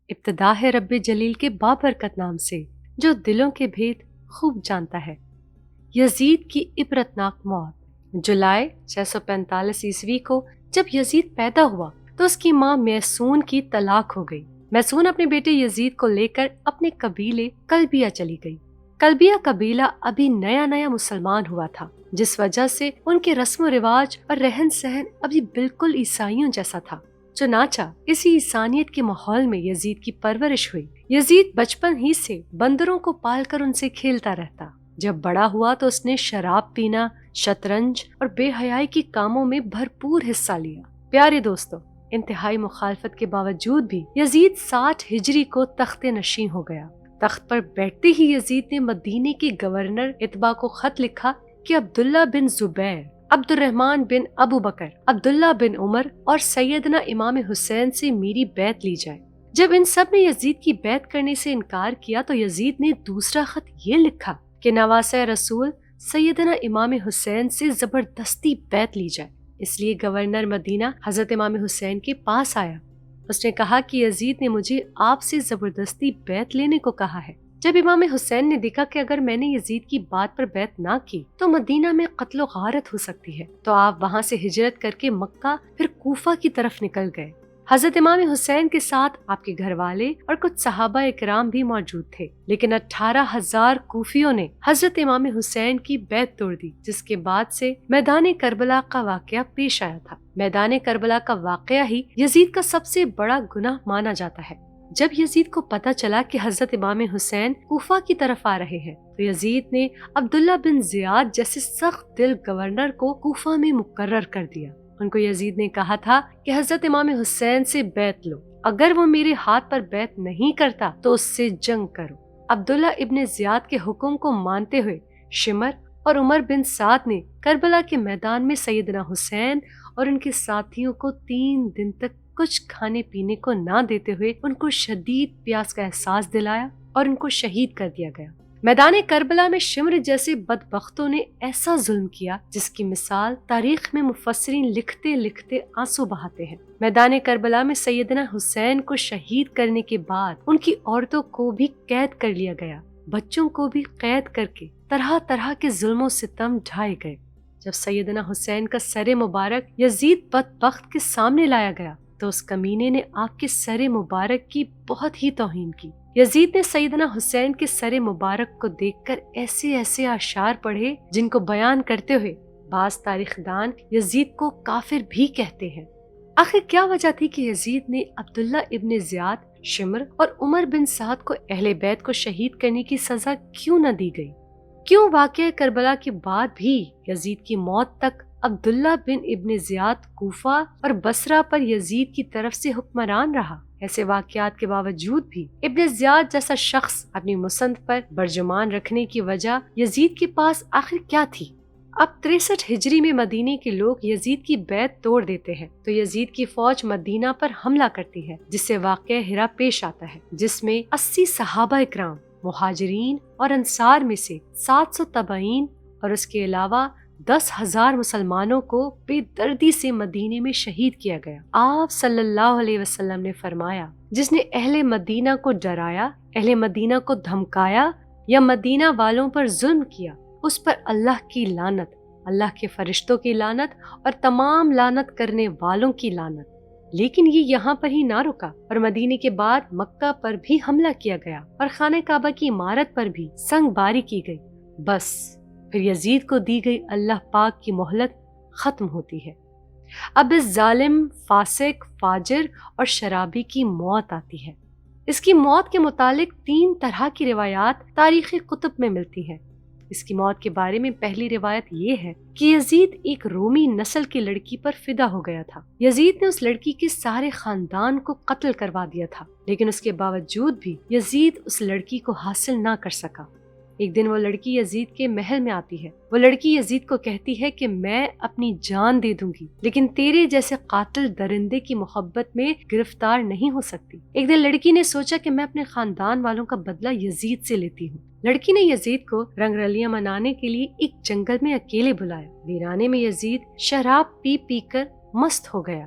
ابتدا ہے رب جلیل کے بابرکت نام سے جو دلوں کے بھید خوب جانتا ہے۔ یزید کی عبرتناک موت۔ جولائی 645 عیسوی کو جب یزید پیدا ہوا تو اس کی ماں میسون کی طلاق ہو گئی۔ میسون اپنے بیٹے یزید کو لے کر اپنے قبیلے کلبیہ چلی گئی۔ کلبیہ قبیلہ ابھی نیا نیا مسلمان ہوا تھا، جس وجہ سے ان کے رسم و رواج اور رہن سہن ابھی بالکل عیسائیوں جیسا تھا۔ چنانچہ اسی عیسانیت کے ماحول میں یزید کی پرورش ہوئی۔ یزید بچپن ہی سے بندروں کو پال کر ان سے کھیلتا رہتا۔ جب بڑا ہوا تو اس نے شراب پینا، شطرنج اور بے حیائی کے کاموں میں بھرپور حصہ لیا۔ پیارے دوستو، انتہائی مخالفت کے باوجود بھی یزید 60 ہجری کو تخت نشین ہو گیا۔ تخت پر بیٹھتے ہی یزید نے مدینے کے گورنر اتبا کو خط لکھا کہ عبداللہ بن زبیر، عبد الرحمن بن ابو بکر، عبداللہ بن عمر اور سیدنا امام حسین سے میری بیعت لی جائے۔ جب ان سب نے یزید کی بیعت کرنے سے انکار کیا تو یزید نے دوسرا خط یہ لکھا کہ نواسہ رسول سیدنا امام حسین سے زبردستی بیعت لی جائے۔ اس لیے گورنر مدینہ حضرت امام حسین کے پاس آیا۔ اس نے کہا کہ یزید نے مجھے آپ سے زبردستی بیعت لینے کو کہا ہے۔ جب امام حسین نے دیکھا کہ اگر میں نے یزید کی بات پر بیعت نہ کی تو مدینہ میں قتل و غارت ہو سکتی ہے، تو آپ وہاں سے ہجرت کر کے مکہ پھر کوفہ کی طرف نکل گئے۔ حضرت امام حسین کے ساتھ آپ کے گھر والے اور کچھ صحابہ اکرام بھی موجود تھے، لیکن 18,000 کوفیوں نے حضرت امام حسین کی بیعت توڑ دی، جس کے بعد سے میدان کربلا کا واقعہ پیش آیا تھا۔ میدان کربلا کا واقعہ ہی یزید کا سب سے بڑا گناہ مانا جاتا ہے۔ جب یزید کو پتا چلا کہ حضرت امام حسین کوفہ کی طرف آ رہے ہیں تو یزید نے عبداللہ بن زیاد جیسے سخت دل گورنر کو کوفہ میں مقرر کر دیا۔ ان کو یزید نے کہا تھا کہ حضرت امام حسین سے بیعت لو، اگر وہ میرے ہاتھ پر بیعت نہیں کرتا تو اس سے جنگ کرو۔ عبداللہ ابن زیاد کے حکم کو مانتے ہوئے شمر اور عمر بن سعد نے کربلا کے میدان میں سیدنا حسین اور ان کے ساتھیوں کو 3 دن تک کچھ کھانے پینے کو نہ دیتے ہوئے ان کو شدید پیاس کا احساس دلایا اور ان کو شہید کر دیا گیا۔ میدان کربلا میں شمر جیسے بدبختوں نے ایسا ظلم کیا جس کی مثال تاریخ میں مفسرین لکھتے لکھتے آنسو بہاتے ہیں۔ میدان کربلا میں سیدنا حسین کو شہید کرنے کے بعد ان کی عورتوں کو بھی قید کر لیا گیا، بچوں کو بھی قید کر کے طرح طرح کے ظلم و ستم ڈھائے گئے۔ جب سیدنا حسین کا سر مبارک یزید بدبخت کے سامنے لایا گیا تو اس کمینے نے آپ کے سر مبارک کی بہت ہی توہین کی۔ یزید نے سیدنا حسین کے سر مبارک کو دیکھ کر ایسے ایسے اشعار پڑھے جن کو بیان کرتے ہوئے بعض تاریخ دان یزید کو کافر بھی کہتے ہیں۔ آخر کیا وجہ تھی کہ یزید نے عبداللہ ابن زیاد، شمر اور عمر بن سعد کو اہل بیت کو شہید کرنے کی سزا کیوں نہ دی گئی؟ کیوں واقعہ کربلا کے بعد بھی یزید کی موت تک عبداللہ بن ابن زیاد کوفہ اور بصرہ پر یزید کی طرف سے حکمران رہا؟ ایسے واقعات کے باوجود بھی ابن زیاد جیسا شخص اپنی مصنف پر برجمان رکھنے کی وجہ یزید کے پاس آخر کیا تھی؟ اب 63 ہجری میں مدینے کے لوگ یزید کی بیعت توڑ دیتے ہیں تو یزید کی فوج مدینہ پر حملہ کرتی ہے، جس سے واقعہ ہرا پیش آتا ہے، جس میں 80 صحابہ اکرام، مہاجرین اور انصار میں سے 700 تابعین اور اس کے علاوہ 10,000 مسلمانوں کو بے دردی سے مدینے میں شہید کیا گیا۔ آپ صلی اللہ علیہ وسلم نے فرمایا، جس نے اہل مدینہ کو ڈرایا، اہل مدینہ کو دھمکایا یا مدینہ والوں پر ظلم کیا، اس پر اللہ کی لعنت، اللہ کے فرشتوں کی لعنت اور تمام لعنت کرنے والوں کی لعنت۔ لیکن یہ یہاں پر ہی نہ رکا اور مدینے کے بعد مکہ پر بھی حملہ کیا گیا اور خانہ کعبہ کی عمارت پر بھی سنگ باری کی گئی۔ بس پھر یزید کو دی گئی اللہ پاک کی مہلت ختم ہوتی ہے۔ اب اس ظالم، فاسق، فاجر اور شرابی کی موت آتی ہے۔ اس کی موت کے متعلق 3 طرح کی روایات تاریخی کتب میں ملتی ہیں۔ اس کی موت کے بارے میں پہلی روایت یہ ہے کہ یزید ایک رومی نسل کی لڑکی پر فدا ہو گیا تھا۔ یزید نے اس لڑکی کے سارے خاندان کو قتل کروا دیا تھا، لیکن اس کے باوجود بھی یزید اس لڑکی کو حاصل نہ کر سکا۔ ایک دن وہ لڑکی یزید کے محل میں آتی ہے۔ وہ لڑکی یزید کو کہتی ہے کہ میں اپنی جان دے دوں گی، لیکن تیرے جیسے قاتل درندے کی محبت میں گرفتار نہیں ہو سکتی۔ ایک دن لڑکی نے سوچا کہ میں اپنے خاندان والوں کا بدلہ یزید سے لیتی ہوں۔ لڑکی نے یزید کو رنگ رلیاں منانے کے لیے ایک جنگل میں اکیلے بلایا۔ ویرانے میں یزید شراب پی پی کر مست ہو گیا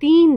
3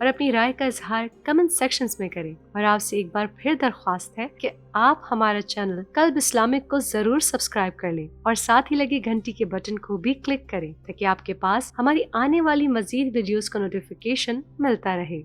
اور اپنی رائے کا اظہار کمنٹ سیکشنز میں کریں۔ اور آپ سے ایک بار پھر درخواست ہے کہ آپ ہمارا چینل قلب اسلامک کو ضرور سبسکرائب کر لیں اور ساتھ ہی لگی گھنٹی کے بٹن کو بھی کلک کریں تاکہ آپ کے پاس ہماری آنے والی مزید ویڈیوز کا نوٹیفیکیشن ملتا رہے۔